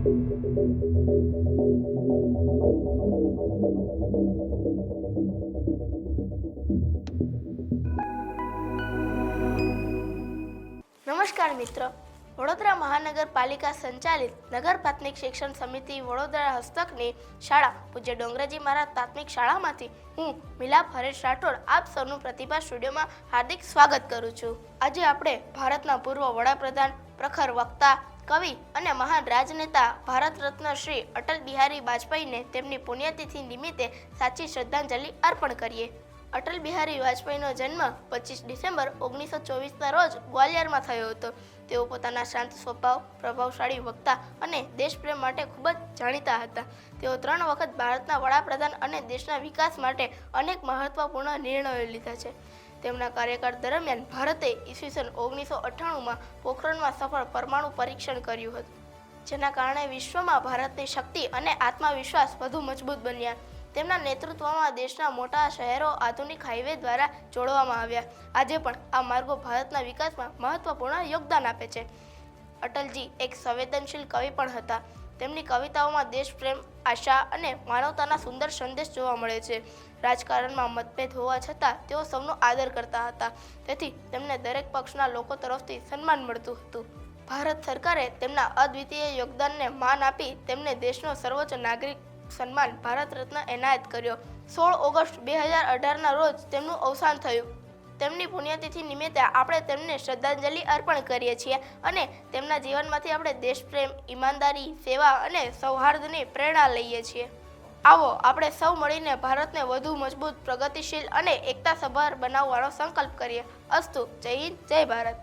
નમસ્કાર મિત્રો, વડોદરા મહાનગરપાલિકા સંચાલિત નગર પ્રાથમિક શિક્ષણ સમિતિ વડોદરા હસ્તકની શાળા પૂજ્ય ડોંગરાજી મહારાજ પ્રાથમિક શાળામાંથી હું મિલાપ હરેશ રાઠોડ આપ સૌનું પ્રતિભા સ્ટુડિયોમાં હાર્દિક સ્વાગત કરું છું। આજે આપણે ભારતના પૂર્વ વડાપ્રધાન, પ્રખર વક્તા, કવિ અને મહાન રાજનેતા ભારત રત્ન શ્રી અટલ બિહારી વાજપેયીને તેમની પુણ્યતિથિ નિમિત્તે સાચી શ્રદ્ધાંજલિ અર્પણ કરીએ। અટલ બિહારી વાજપેયીનો જન્મ 25 ડિસેમ્બર 1924ના રોજ ગ્વાલિયરમાં થયો હતો। તેઓ પોતાના શાંત સ્વભાવ, પ્રભાવશાળી વક્તા અને દેશપ્રેમ માટે ખૂબ જ જાણીતા હતા। તેઓ 3 વખત ભારતના વડાપ્રધાન અને દેશના વિકાસ માટે અનેક મહત્વપૂર્ણ નિર્ણયો લીધા છે। તેમના કાર્યકાળ દરમિયાન ભારતે ઈસવીસન 1998માં પોખરણમાં સફળ પરમાણુ પરીક્ષણ કર્યું હતું, જેના કારણે વિશ્વમાં ભારતની શક્તિ અને આત્મવિશ્વાસ વધુ મજબૂત બન્યા। તેમના નેતૃત્વમાં દેશના મોટા શહેરો આધુનિક હાઈવે દ્વારા જોડવામાં આવ્યા। આજે પણ આ માર્ગો ભારતના વિકાસમાં મહત્વપૂર્ણ યોગદાન આપે છે। અટલજી એક સંવેદનશીલ કવિ પણ હતા। તેમની કવિતાઓમાં દેશપ્રેમ, આશા અને માનવતાના સુંદર સંદેશ જોવા મળે છે। રાજકારણમાં મતભેદ હોવા છતાં તેઓ સૌનો આદર કરતા હતા, તેથી તેમને દરેક પક્ષના લોકો તરફથી સન્માન મળતું હતું। ભારત સરકારે તેમના અદ્વિતીય યોગદાનને માન આપી તેમને દેશનો સર્વોચ્ચ નાગરિક સન્માન ભારત રત્ન એનાયત કર્યો। 16 ઓગસ્ટ 2018ના રોજ તેમનું અવસાન થયું। તેમની પુણ્યતિથિ નિમિત્તે આપણે તેમને શ્રદ્ધાંજલિ અર્પણ કરીએ છીએ અને તેમના જીવનમાંથી આપણે દેશપ્રેમ, ઈમાનદારી, સેવા અને સૌહાર્દની પ્રેરણા લઈએ છીએ। આવો આપણે સૌ મળીને ભારતને વધુ મજબૂત, પ્રગતિશીલ અને એકતાસભર બનાવવાનો સંકલ્પ કરીએ। અસ્તુ, જય હિન્દ, જય ભારત।